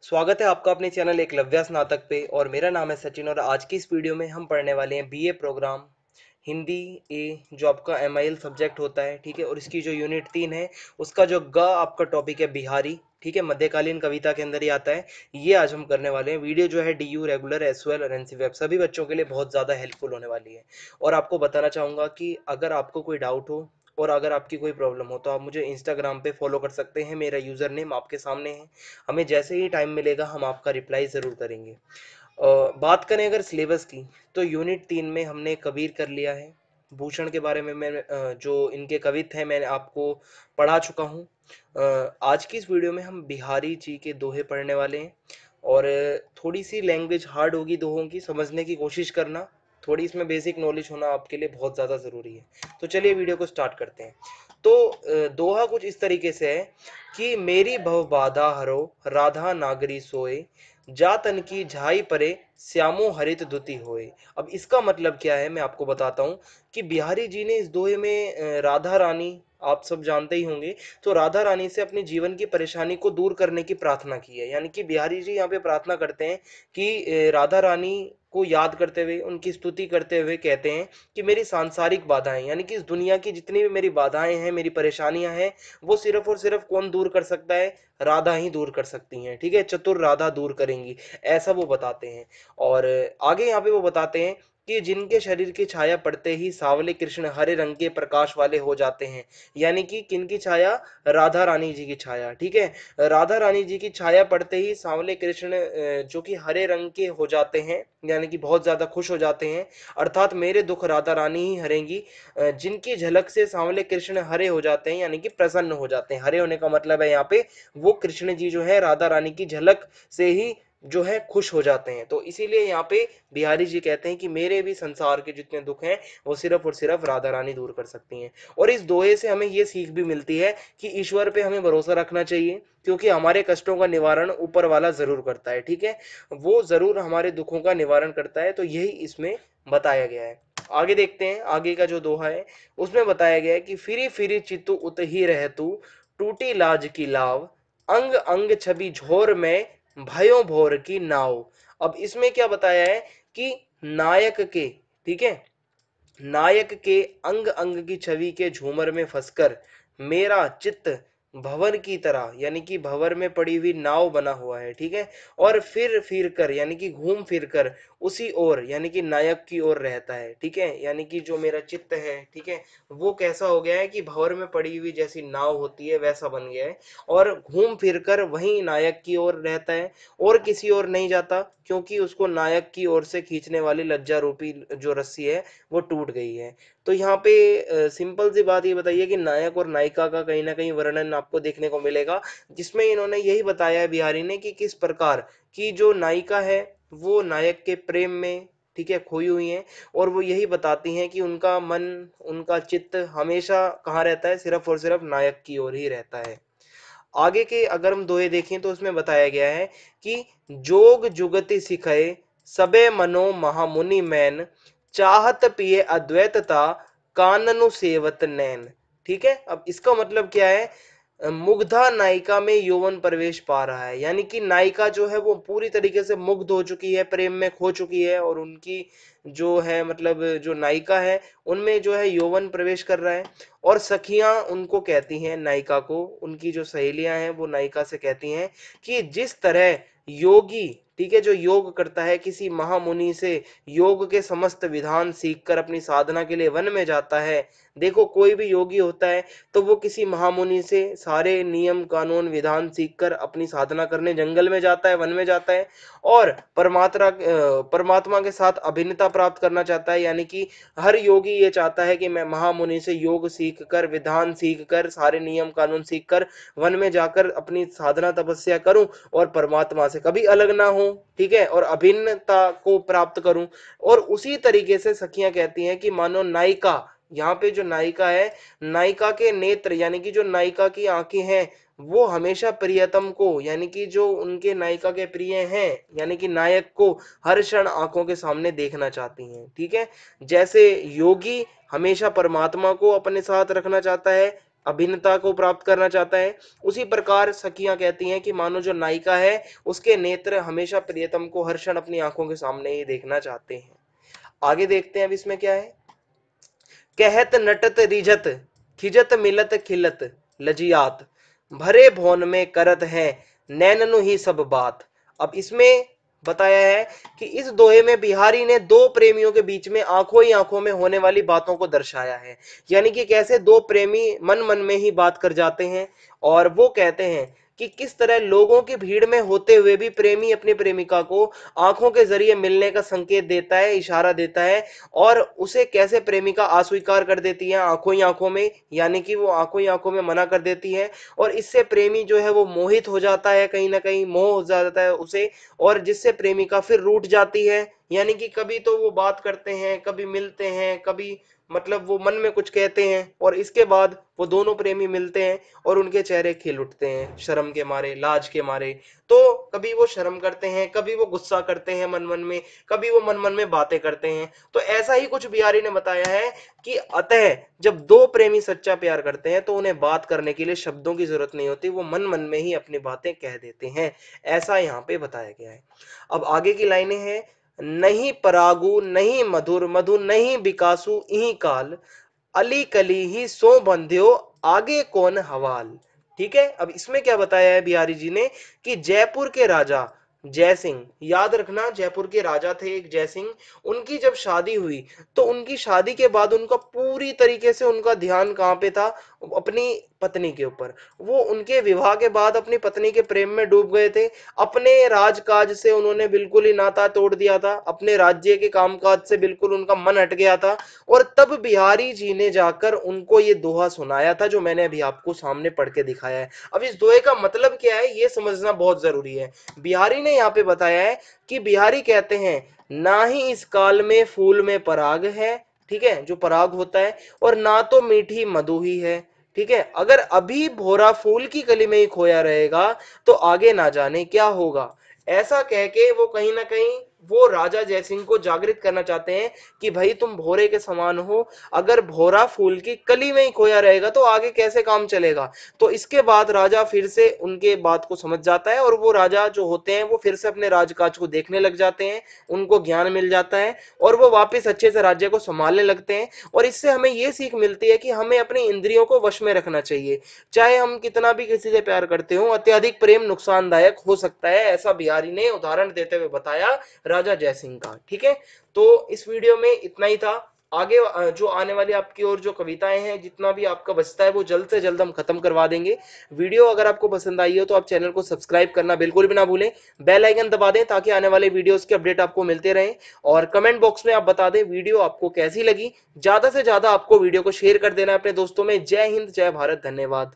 स्वागत है आपका अपने चैनल एकलव्य स्नातक पे। और मेरा नाम है सचिन और आज की इस वीडियो में हम पढ़ने वाले हैं बीए प्रोग्राम हिंदी ए, जो आपका एमआईएल सब्जेक्ट होता है। ठीक है, और इसकी जो यूनिट 3 है उसका जो ग आपका टॉपिक है बिहारी। ठीक है, मध्यकालीन कविता के अंदर ही आता है। ये आज हम करने वाले हैं। वीडियो जो है डीयू रेगुलर एसओएल और एनसी वेब सभी बच्चों के लिए बहुत ज़्यादा हेल्पफुल होने वाली है। और आपको बताना चाहूँगा कि अगर आपको कोई डाउट हो और अगर आपकी कोई प्रॉब्लम हो तो आप मुझे इंस्टाग्राम पे फॉलो कर सकते हैं। मेरा यूज़र नेम आपके सामने है। हमें जैसे ही टाइम मिलेगा हम आपका रिप्लाई ज़रूर करेंगे। बात करें अगर सिलेबस की, तो यूनिट 3 में हमने कबीर कर लिया है। भूषण के बारे में मैं जो इनके कवित्त हैं मैंने आपको पढ़ा चुका हूँ। आज की इस वीडियो में हम बिहारी जी के दोहे पढ़ने वाले हैं। और थोड़ी सी लैंग्वेज हार्ड होगी दोहों की, समझने की कोशिश करना। थोड़ी इसमें बेसिक नॉलेज होना आपके लिए बहुत ज़्यादा ज़रूरी है। तो चलिए वीडियो को स्टार्ट करते हैं। तो दोहा कुछ इस तरीके से है कि मेरी भव बाधा हरो राधा नागरी सोए, जा तन की झाई परे श्यामो हरित दुति होए। अब इसका मतलब क्या है मैं आपको बताता हूँ कि बिहारी जी ने इस दोहे में राधा रानी, आप सब जानते ही होंगे, तो राधा रानी से अपने जीवन की परेशानी को दूर करने की प्रार्थना की है। यानी कि बिहारी जी यहाँ पे प्रार्थना करते हैं कि राधा रानी को याद करते हुए, उनकी स्तुति करते हुए कहते हैं कि मेरी सांसारिक बाधाएं, यानी कि इस दुनिया की जितनी भी मेरी बाधाएं हैं, मेरी परेशानियां हैं, वो सिर्फ और सिर्फ कौन दूर कर सकता है? राधा ही दूर कर सकती हैं। ठीक है, चतुर राधा दूर करेंगी, ऐसा वो बताते हैं। और आगे यहाँ पे वो बताते हैं कि जिनके शरीर की छाया पड़ते ही सांवले कृष्ण हरे रंग के प्रकाश वाले हो जाते हैं। यानी कि किनकी छाया? राधा रानी जी की छाया। ठीक है, राधा रानी जी की छाया पड़ते ही सांवले कृष्ण जो कि हरे रंग के हो जाते हैं, यानी कि बहुत ज्यादा खुश हो जाते हैं। अर्थात मेरे दुख राधा रानी ही हरेंगी। जिनकी झलक से सांवले कृष्ण हरे हो जाते हैं, यानी कि प्रसन्न हो जाते हैं। हरे होने का मतलब है यहाँ पे वो कृष्ण जी जो है राधा रानी की झलक से ही जो है खुश हो जाते हैं। तो इसीलिए यहाँ पे बिहारी जी कहते हैं कि मेरे भी संसार के जितने दुख हैं वो सिर्फ और सिर्फ राधा रानी दूर कर सकती हैं। और इस दोहे से हमें ये सीख भी मिलती है कि ईश्वर पे हमें भरोसा रखना चाहिए, क्योंकि हमारे कष्टों का निवारण ऊपर वाला जरूर करता है। ठीक है, वो जरूर हमारे दुखों का निवारण करता है। तो यही इसमें बताया गया है। आगे देखते हैं, आगे का जो दोहा है उसमें बताया गया है कि फिरी फिरी चित्तु उत ही रह तू, टूटी लाज की लाव, अंग अंग छवि झोर में भयो भोर की नाव। अब इसमें क्या बताया है कि नायक के, ठीक है, नायक के अंग अंग की छवि के झूमर में फंसकर मेरा चित्त भंवर की तरह, यानी कि भंवर में पड़ी हुई नाव बना हुआ है। ठीक है, और फिर कर यानी कि घूम फिर कर उसी ओर, यानी कि नायक की ओर रहता है। ठीक है, यानी कि जो मेरा चित्त है, ठीक है, वो कैसा हो गया है कि भंवर में पड़ी हुई जैसी नाव होती है वैसा बन गया है। और घूम फिर कर वही नायक की ओर रहता है और किसी ओर नहीं जाता, क्योंकि उसको नायक की ओर से खींचने वाली लज्जा रूपी जो रस्सी है वो टूट गई है। तो यहाँ पे सिंपल सी बात ये बताइए कि नायक और नायिका का कहीं ना कहीं वर्णन आपको देखने को मिलेगा, जिसमें इन्होंने यही बताया है बिहारी ने कि किस प्रकार की जो नायिका है वो नायक के प्रेम में, ठीक है, खोई हुई है। और वो यही बताती हैं कि उनका मन, उनका चित्त हमेशा कहाँ रहता है? सिर्फ और सिर्फ नायक की ओर ही रहता है। आगे के अगर हम दोहे देखें तो उसमें बताया गया है कि जोग जुगति सिखाए सबे मनो महामुनि मैन, चाहत पिए अद्वैतता काननु सेवत नैन। ठीक है, अब इसका मतलब क्या है? मुग्धा नायिका में यौवन प्रवेश पा रहा है, यानी कि नायिका जो है वो पूरी तरीके से मुग्ध हो चुकी है, प्रेम में खो चुकी है। और उनकी जो है मतलब जो नायिका है उनमें जो है यौवन प्रवेश कर रहा है। और सखियां उनको कहती हैं, नायिका को, उनकी जो सहेलियां हैं वो नायिका से कहती हैं कि जिस तरह योगी, ठीक है, जो योग करता है, किसी महामुनि से योग के समस्त विधान सीखकर अपनी साधना के लिए वन में जाता है। देखो, कोई भी योगी होता है तो वो किसी महामुनि से सारे नियम कानून विधान सीखकर अपनी साधना करने जंगल में जाता है, वन में जाता है। और परमात्मा के साथ अभिन्नता प्राप्त करना चाहता है। यानी कि हर योगी ये चाहता है कि मैं महामुनि से योग सीख कर, विधान सीख कर, सारे नियम कानून सीख कर वन में जाकर अपनी साधना तपस्या करूं और परमात्मा से कभी अलग ना हो, ठीक है, और अभिन्नता को प्राप्त करूं। और उसी तरीके से सखियां कहती हैं कि मानो नायिका, यहाँ पे जो नायिका है, नायिका के नेत्र, यानी कि जो नायिका की आंखें हैं वो हमेशा प्रियतम को, यानी कि जो उनके नायिका के प्रिय हैं, यानी कि नायक को हर क्षण आंखों के सामने देखना चाहती हैं। ठीक है, जैसे योगी हमेशा परमात्मा को अपने साथ रखना चाहता है, अभिन्नता को प्राप्त करना चाहता है। उसी प्रकार सखियां कहती हैं कि मानो जो नायिका है उसके नेत्र हमेशा प्रियतम को हर क्षण अपनी आंखों के सामने ही देखना चाहते हैं। आगे देखते हैं अब इसमें क्या है। कहत नटत रिझत खिजत मिलत खिलत लजियात भरे भौन में करत है नैननु ही सब बात। अब इसमें बताया है कि इस दोहे में बिहारी ने दो प्रेमियों के बीच में आंखों ही आंखों में होने वाली बातों को दर्शाया है। यानी कि कैसे दो प्रेमी मन मन में ही बात कर जाते हैं और वो कहते हैं कि किस तरह लोगों की भीड़ में होते हुए भी प्रेमी अपनी प्रेमिका को आंखों के जरिए मिलने का संकेत देता है, इशारा देता है, और उसे कैसे प्रेमिका अस्वीकार कर देती है आंखों ही आंखों में, यानी कि वो आंखों ही आंखों में मना कर देती है। और इससे प्रेमी जो है वो मोहित हो जाता है, कहीं ना कहीं मोह हो जाता है उसे, और जिससे प्रेमिका फिर रूठ जाती है। यानी कि कभी तो वो बात करते हैं, कभी मिलते हैं, कभी मतलब वो मन में कुछ कहते हैं, और इसके बाद वो दोनों प्रेमी मिलते हैं और उनके चेहरे खिल उठते हैं शर्म के मारे, लाज के मारे। तो कभी वो शर्म करते हैं, कभी वो गुस्सा करते हैं मन मन में, कभी वो मन मन में बातें करते हैं। तो ऐसा ही कुछ बिहारी ने बताया है कि अतः जब दो प्रेमी सच्चा प्यार करते हैं तो उन्हें बात करने के लिए शब्दों की जरूरत नहीं होती, वो मन मन में ही अपनी बातें कह देते हैं। ऐसा यहाँ पे बताया गया है। अब आगे की लाइनें हैं। नहीं परागु नहीं मधुर मधु नहीं बिकासु इही काल अली कली ही सो बंध्यो आगे कौन हवाल। ठीक है, अब इसमें क्या बताया है बिहारी जी ने कि जयपुर के राजा जय सिंह, याद रखना जयपुर के राजा थे एक जय सिंह, उनकी जब शादी हुई तो उनकी शादी के बाद उनका पूरी तरीके से उनका ध्यान कहां पे था, अपनी पत्नी के ऊपर। वो उनके विवाह के बाद अपनी पत्नी के प्रेम में डूब गए थे। अपने राजकाज से उन्होंने बिल्कुल ही नाता तोड़ दिया था, अपने राज्य के कामकाज से बिल्कुल उनका मन हट गया था। और तब बिहारी जी ने जाकर उनको ये दोहा सुनाया था जो मैंने अभी आपको सामने पढ़ के दिखाया है। अब इस दोहे का मतलब क्या है ये समझना बहुत जरूरी है। बिहारी ने यहाँ पे बताया है कि बिहारी कहते हैं ना ही इस काल में फूल में पराग है, ठीक है, जो पराग होता है, और ना तो मीठी मधु ही है। ठीक है, अगर अभी भोरा फूल की कली में ही खोया रहेगा तो आगे ना जाने क्या होगा। ऐसा कह के वो कहीं ना कहीं वो राजा जयसिंह को जागृत करना चाहते हैं कि भाई तुम भोरे के समान हो, अगर भोरा फूल की कली में ही खोया रहेगा तो आगे कैसे काम चलेगा। तो इसके बाद राजा फिर से उनके बात को समझ जाता है और वो राजा जो होते हैं वो फिर से अपने राजकाज को देखने लग जाते हैं, उनको ज्ञान मिल जाता है और वो वापस अच्छे से राज्य को संभालने लगते हैं। और इससे हमें ये सीख मिलती है कि हमें अपनी इंद्रियों को वश में रखना चाहिए। चाहे हम कितना भी किसी से प्यार करते हो, अत्यधिक प्रेम नुकसानदायक हो सकता है, ऐसा बिहारी ने उदाहरण देते हुए बताया राजा जयसिंह का। ठीक है, तो इस वीडियो में इतना ही था। आगे जो आने वाली आपकी और जो कविताएं हैं, जितना भी आपका बचता है वो जल्द से जल्द हम खत्म करवा देंगे। वीडियो अगर आपको पसंद आई हो तो आप चैनल को सब्सक्राइब करना बिल्कुल भी ना भूलें, बेल आइकन दबा दें ताकि आने वाले वीडियोस के अपडेट आपको मिलते रहें। और कमेंट बॉक्स में आप बता दें वीडियो आपको कैसी लगी। ज्यादा से ज्यादा आपको वीडियो को शेयर कर देना अपने दोस्तों में। जय हिंद, जय भारत, धन्यवाद।